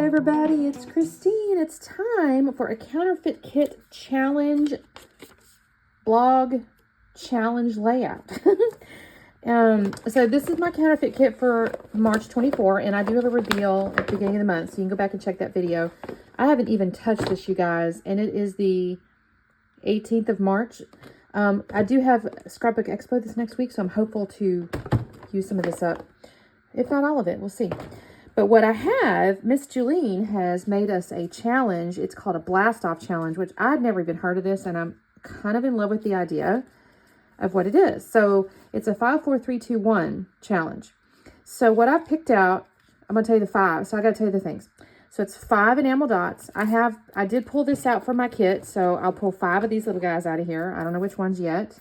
everybody, it's Christine. It's time for a Counterfeit Kit challenge blog challenge layout. So this is my Counterfeit Kit for March 24, and I do have a reveal at the beginning of the month, so you can go back and check that video. I haven't even touched this, you guys, and it is the 18th of March. I do have Scrapbook Expo this next week, so I'm hopeful to use some of this up. If not all of it, we'll see. But what I have, Miss Julene has made us a challenge. It's called a blast off challenge, which I'd never even heard of this, and I'm kind of in love with the idea of what it is. So it's a 5, 4, 3, 2, 1 challenge. So what I've picked out, I'm gonna tell you the 5. So I gotta tell you the things. So it's 5 enamel dots. I did pull this out from my kit, so I'll pull 5 of these little guys out of here. I don't know which ones yet.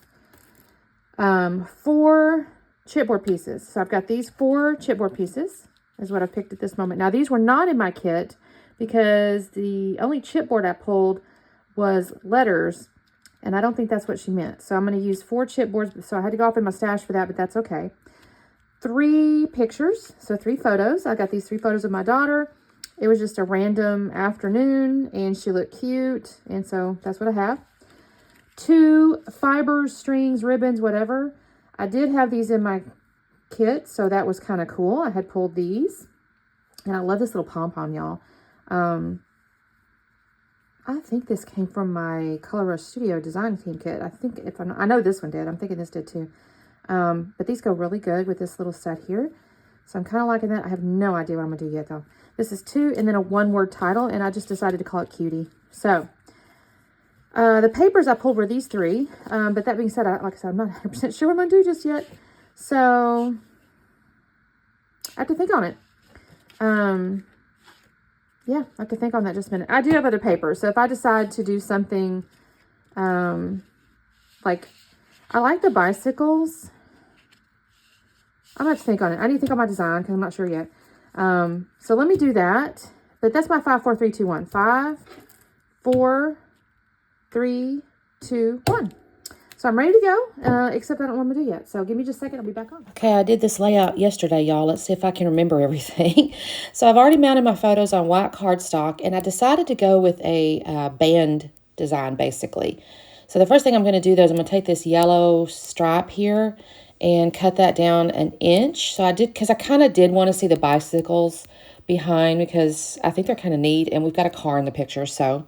4 chipboard pieces. So I've got these 4 chipboard pieces is what I've picked at this moment. Now these were not in my kit because the only chipboard I pulled was letters, and I don't think that's what she meant. So I'm going to use 4 chipboards. So I had to go off in my stash for that, but that's okay. 3 pictures, so 3 photos. I got these 3 photos of my daughter. It was just a random afternoon, and she looked cute, and so that's what I have. 2 fibers, strings, ribbons, whatever. I did have these in my kit, so that was kind of cool. I had pulled these, and I love this little pom-pom, y'all. I think this came from my Color Rush Studio design team kit. I know this one did. I'm thinking this did too. But these go really good with this little set here. So I'm kind of liking that. I have no idea what I'm going to do yet, though. This is 2 and then a 1-word title, and I just decided to call it Cutie. So the papers I pulled were these 3. But that being said, like I said, I'm not 100% sure what I'm going to do just yet. So I have to think on it. Yeah, I have to think on that just a minute. I do have other papers. So if I decide to do something, like, I like the bicycles. I'm going to have to think on it. I need to think on my design because I'm not sure yet. So let me do that. But that's my 5, 4, 3, 2, 1. 5, 4, 3, 2, 1. So I'm ready to go, except I don't know what I'm going to do yet. So give me just a second. I'll be back on. Okay, I did this layout yesterday, y'all. Let's see if I can remember everything. So I've already mounted my photos on white cardstock, and I decided to go with a band design, basically. So the first thing I'm going to do, though, is I'm going to take this yellow stripe here and cut that down 1 inch. So I did, because I kind of did want to see the bicycles behind because I think they're kind of neat, and we've got a car in the picture, so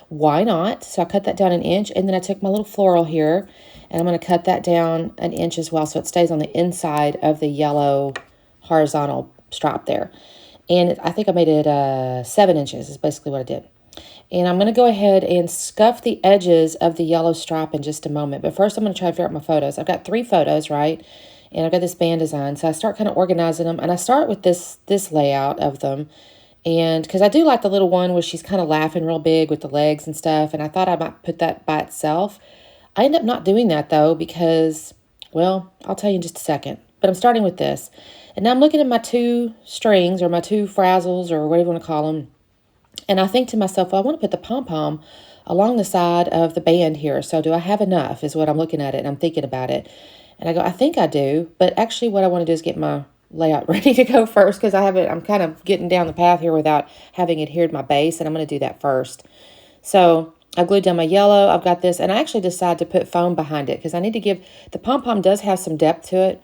why not? So I cut that down 1 inch, and then I took my little floral here, and I'm going to cut that down 1 inch as well, so it stays on the inside of the yellow horizontal stripe there. And I think I made it 7 inches is basically what I did. And I'm going to go ahead and scuff the edges of the yellow stripe in just a moment. But first I'm going to try to figure out my photos. I've got 3 photos, right? And I've got this band design. So I start kind of organizing them. And I start with this layout of them. And because I do like the little one where she's kind of laughing real big with the legs and stuff. And I thought I might put that by itself. I end up not doing that, though, because, well, I'll tell you in just a second. But I'm starting with this. And now I'm looking at my 2 strings or my 2 frazzles or whatever you want to call them. And I think to myself, well, I want to put the pom-pom along the side of the band here. So do I have enough is what I'm looking at it, and I'm thinking about it. And I go, I think I do. But actually what I want to do is get my layout ready to go first because I'm kind of getting down the path here without having adhered my base, and I'm going to do that first. So I glued down my yellow. I've got this, and I actually decided to put foam behind it because I need to give, the pom-pom does have some depth to it.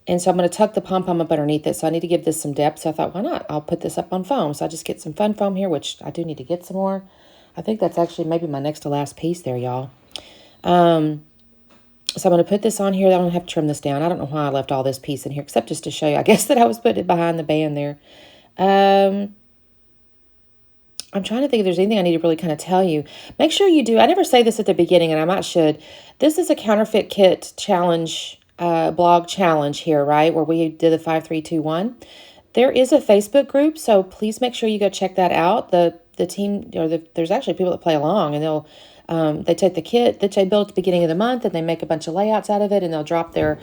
And so I'm going to tuck the pom-pom up underneath it. So I need to give this some depth. So I thought, why not? I'll put this up on foam. So I just get some fun foam here, which I do need to get some more. I think that's actually maybe my next to last piece there, y'all. So I'm going to put this on here. I don't have to trim this down. I don't know why I left all this piece in here, except just to show you, I guess, that I was putting it behind the band there. I'm trying to think if there's anything I need to really kind of tell you. Make sure you do. I never say this at the beginning, and I might should. This is a Counterfeit Kit challenge blog challenge here, right, where we did the 5, 3, 2, 1. There is a Facebook group, so please make sure you go check that out. The team, or there's actually people that play along, and they take the kit that they built at the beginning of the month, and they make a bunch of layouts out of it, and they'll drop their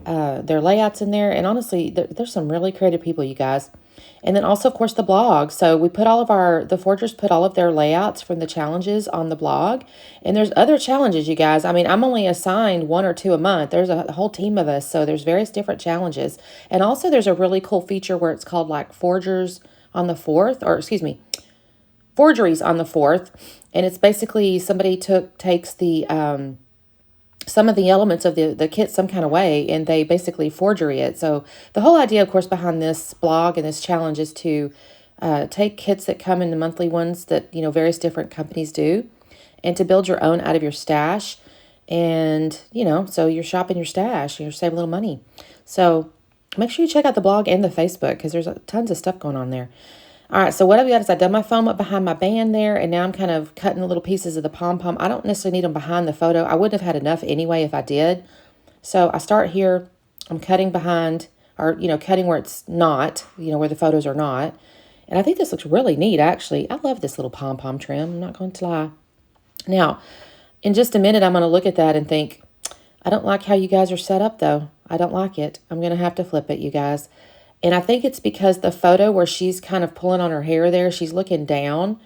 layouts in there. And honestly, there's some really creative people, you guys. And then also, of course, the blog. So we put the forgers put all of their layouts from the challenges on the blog. And there's other challenges, you guys. I mean, I'm only assigned 1 or 2 a month. There's a whole team of us. So there's various different challenges. And also there's a really cool feature where it's called like Forgers on the 4th, or excuse me, forgeries on the 4th. And it's basically somebody takes the some of the elements of the kit some kind of way, and they basically forgery it. So the whole idea, of course, behind this blog and this challenge is to take kits that come in the monthly ones that, you know, various different companies do, and to build your own out of your stash. And, you know, so you're shopping your stash, you're saving a little money. So make sure you check out the blog and the Facebook, because there's tons of stuff going on there. All right, so what I've got is I've done my foam up behind my band there, and now I'm kind of cutting the little pieces of the pom-pom. I don't necessarily need them behind the photo. I wouldn't have had enough anyway if I did. So I start here, I'm cutting behind, or, you know, cutting where it's not, you know, where the photos are not. And I think this looks really neat, actually. I love this little pom-pom trim, I'm not going to lie. Now, in just a minute, I'm going to look at that and think, I don't like how you guys are set up, though. I don't like it. I'm going to have to flip it, you guys. And I think it's because the photo where she's kind of pulling on her hair there, she's looking down.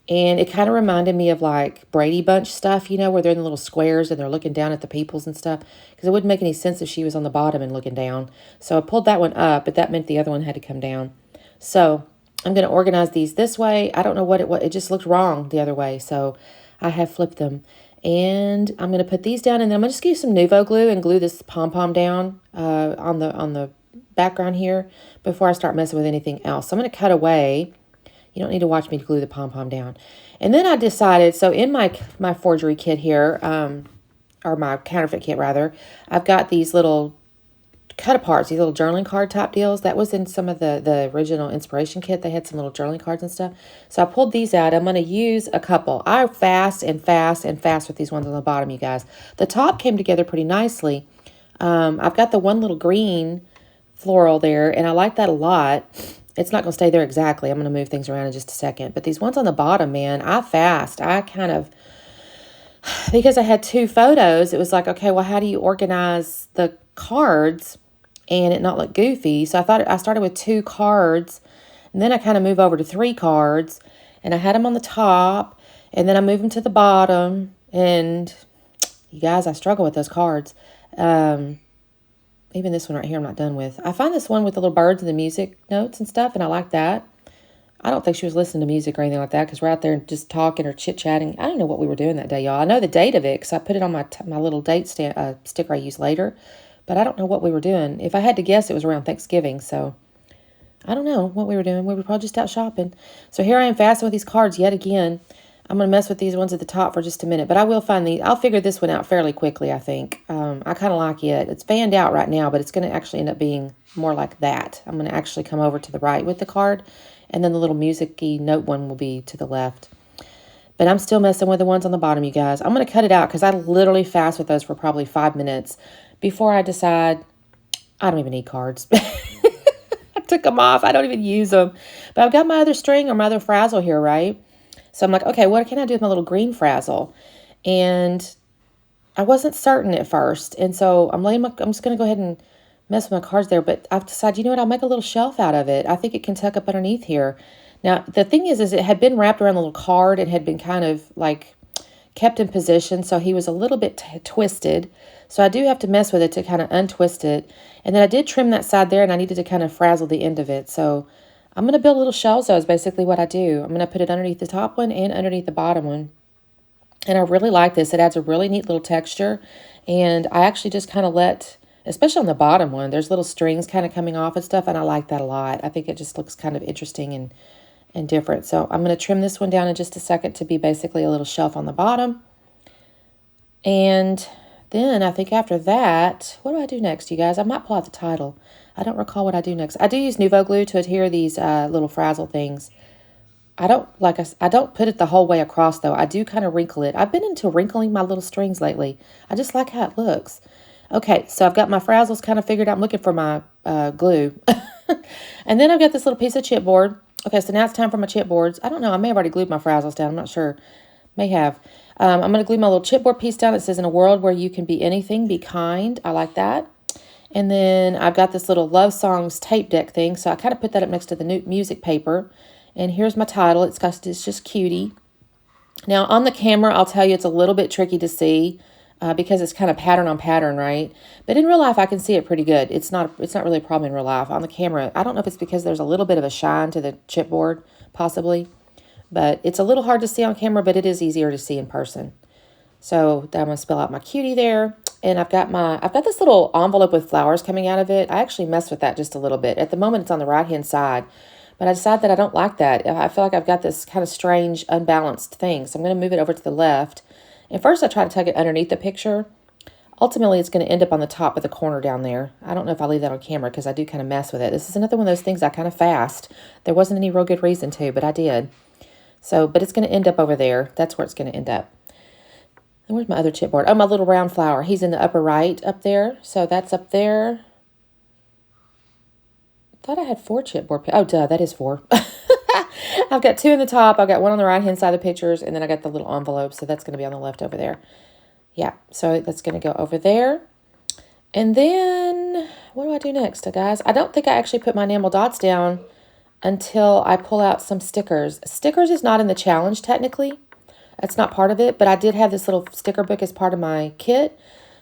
And it kind of reminded me of like Brady Bunch stuff, you know, where they're in the little squares and they're looking down at the peoples and stuff. Because it wouldn't make any sense if she was on the bottom and looking down. So I pulled that one up, but that meant the other one had to come down. So I'm going to organize these this way. I don't know what it just looked wrong the other way. So I have flipped them. And I'm going to put these down, and then I'm going to just use some Nuvo glue and glue this pom-pom down on the background here before I start messing with anything else. So I'm going to cut away. You don't need to watch me glue the pom-pom down. And then I decided, so in my forgery kit here, or my counterfeit kit rather, I've got these little cut-aparts, these little journaling card type deals. That was in some of the original inspiration kit. They had some little journaling cards and stuff. So I pulled these out. I'm going to use a couple. I fast and fast and fast with these ones on the bottom, you guys. The top came together pretty nicely. I've got the one little green floral there, and I like that a lot. It's not going to stay there exactly. I'm going to move things around in just a second. But these ones on the bottom, man, I fast. I kind of, because I had two photos, it was like, okay, well, how do you organize the cards and it not look goofy? So I started with 2 cards, and then I kind of move over to 3 cards, and I had them on the top, and then I moved them to the bottom. And you guys, I struggle with those cards. Even this one right here I'm not done with. I find this one with the little birds and the music notes and stuff, and I like that. I don't think she was listening to music or anything like that, because we're out there just talking or chit-chatting. I don't know what we were doing that day, y'all. I know the date of it because I put it on my little date sticker I use later, but I don't know what we were doing. If I had to guess, it was around Thanksgiving, so I don't know what we were doing. We were probably just out shopping. So here I am fastening with these cards yet again. I'm going to mess with these ones at the top for just a minute, but I will find I'll figure this one out fairly quickly, I think. I kind of like it. It's fanned out right now, but it's going to actually end up being more like that. I'm going to actually come over to the right with the card, and then the little music-y note one will be to the left. But I'm still messing with the ones on the bottom, you guys. I'm going to cut it out because I literally fast with those for probably 5 minutes before I decide I don't even need cards. I took them off. I don't even use them. But I've got my other string or my other frazzle here, right? So I'm like, okay, what can I do with my little green frazzle? And I wasn't certain at first. And so I'm just going to go ahead and mess with my cards there. But I've decided, you know what, I'll make a little shelf out of it. I think it can tuck up underneath here. Now, the thing is it had been wrapped around the little card and had been kind of like kept in position. So he was a little bit twisted. So I do have to mess with it to kind of untwist it. And then I did trim that side there, and I needed to kind of frazzle the end of it. So I'm going to build little shelves, though, is basically what I do. I'm going to put it underneath the top one and underneath the bottom one. And I really like this. It adds a really neat little texture. And I actually just kind of let, especially on the bottom one, there's little strings kind of coming off and stuff. And I like that a lot. I think it just looks kind of interesting and different. So I'm going to trim this one down in just a second to be basically a little shelf on the bottom. And then I think after that, what do I do next, you guys? I might pull out the title. I don't recall what I do next. I do use Nuvo glue to adhere these little frazzle things. I don't put it the whole way across, though. I do kind of wrinkle it. I've been into wrinkling my little strings lately. I just like how it looks. Okay, so I've got my frazzles kind of figured out. I'm looking for my glue. And then I've got this little piece of chipboard. Okay, so now it's time for my chipboards. I don't know. I may have already glued my frazzles down. I'm not sure. May have. I'm going to glue my little chipboard piece down. It says, in a world where you can be anything, be kind. I like that. And then I've got this little love songs tape deck thing. So I kind of put that up next to the new music paper. And here's my title. It's just Cutie. Now on the camera, I'll tell you it's a little bit tricky to see. because it's kind of pattern on pattern, right? But in real life, I can see it pretty good. It's not really a problem in real life. On the camera, I don't know if it's because there's a little bit of a shine to the chipboard, possibly. But it's a little hard to see on camera, but it is easier to see in person. So I'm going to spell out my cutie there. And I've got this little envelope with flowers coming out of it. I actually messed with that just a little bit. At the moment, it's on the right-hand side. But I decided that I don't like that. I feel like I've got this kind of strange, unbalanced thing. So I'm going to move it over to the left. And first, I try to tuck it underneath the picture. Ultimately, it's going to end up on the top of the corner down there. I don't know if I leave that on camera because I do kind of mess with it. This is another one of those things I kind of fast. There wasn't any real good reason to, but I did. So, but it's going to end up over there. That's where it's going to end up. And where's my other chipboard? Oh, my little round flower. He's in the upper right up there. So that's up there. Thought I had 4 chipboard. Oh, duh, that is 4. I've got 2 in the top. I've got 1 on the right-hand side of the pictures, and then I got the little envelope, so that's going to be on the left over there. Yeah, so that's going to go over there. And then, what do I do next, guys? I don't think I actually put my enamel dots down until I pull out some stickers. Stickers is not in the challenge, technically. That's not part of it, but I did have this little sticker book as part of my kit,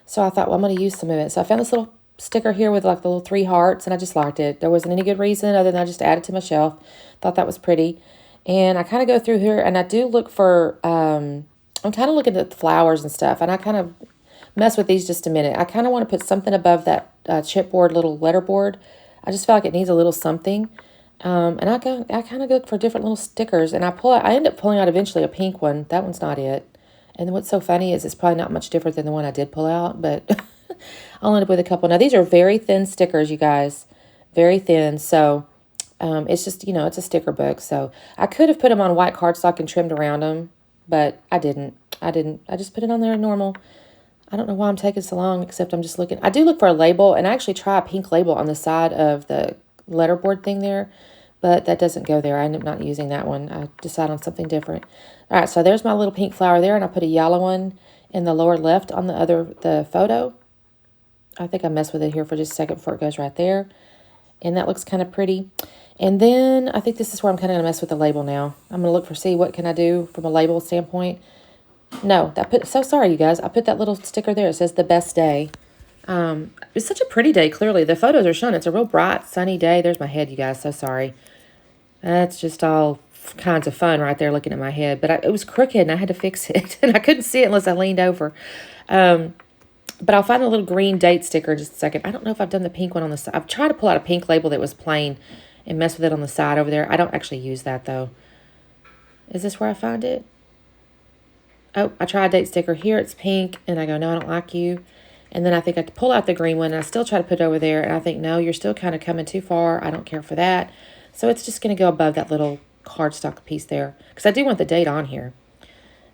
so I thought, well, I'm going to use some of it. So I found this little sticker here with like the little 3 hearts, and I just liked it. There wasn't any good reason other than I just added to my shelf. Thought that was pretty. And I kind of go through here, and I do look for, I'm kind of looking at the flowers and stuff, and I kind of mess with these just a minute. I kind of want to put something above that chipboard, little letterboard. I just feel like it needs a little something. And I kind of look for different little stickers, and I end up pulling out eventually a pink one. That one's not it. And what's so funny is it's probably not much different than the one I did pull out, but I'll end up with a couple. Now, these are very thin stickers, you guys. Very thin. So, it's just, it's a sticker book. So, I could have put them on white cardstock and trimmed around them, but I didn't. I just put it on there normal. I don't know why I'm taking so long, except I'm just looking. I do look for a label, and I actually try a pink label on the side of the letterboard thing there, but that doesn't go there. I end up not using that one. I decide on something different. All right, so there's my little pink flower there, and I put a yellow one in the lower left on the photo. I think I messed with it here for just a second before it goes right there, and that looks kind of pretty. And then I think this is where I'm kind of going to mess with the label now. I'm going to look for, see what can I do from a label standpoint. No, so sorry, you guys. I put that little sticker there. It says the best day. It's such a pretty day, clearly. The photos are showing it's a real bright, sunny day. There's my head, you guys. So sorry. That's just all kinds of fun right there looking at my head. But it was crooked, and I had to fix it. And I couldn't see it unless I leaned over. But I'll find a little green date sticker in just a second. I don't know if I've done the pink one on the side. I've tried to pull out a pink label that was plain and mess with it on the side over there. I don't actually use that, though. Is this where I find it? Oh, I try a date sticker. Here it's pink, and I go, no, I don't like you. And then I think I pull out the green one, and I still try to put it over there, and I think, no, you're still kind of coming too far. I don't care for that. So it's just going to go above that little cardstock piece there, because I do want the date on here.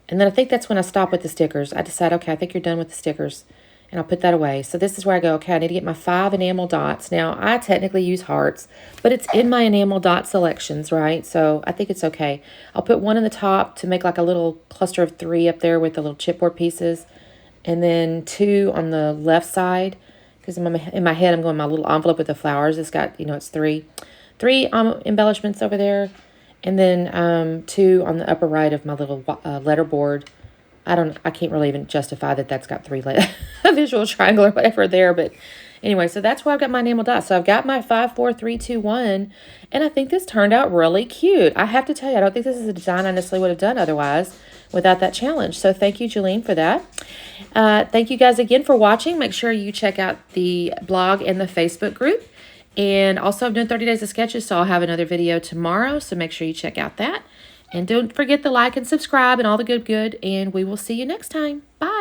And then I think that's when I stop with the stickers. I decide, okay, I think you're done with the stickers, and I'll put that away. So this is where I go, okay, I need to get my 5 enamel dots. Now, I technically use hearts, but it's in my enamel dot selections, right? So I think it's okay. I'll put 1 in the top to make like a little cluster of 3 up there with the little chipboard pieces. And then 2 on the left side, because in my head I'm going my little envelope with the flowers. It's got, it's 3 embellishments over there, and then 2 on the upper right of my little letterboard. I can't really even justify that that's got 3 a visual triangle or whatever there, but anyway, so that's where I've got my enamel dots. So I've got my 5, 4, 3, 2, 1, and I think this turned out really cute. I have to tell you, I don't think this is a design I necessarily would have done otherwise without that challenge. So thank you, Julene, for that. Thank you guys again for watching. Make sure you check out the blog and the Facebook group. And also, I'm doing 30 days of sketches, so I'll have another video tomorrow. So make sure you check out that. And don't forget to like and subscribe and all the good, and we will see you next time. Bye.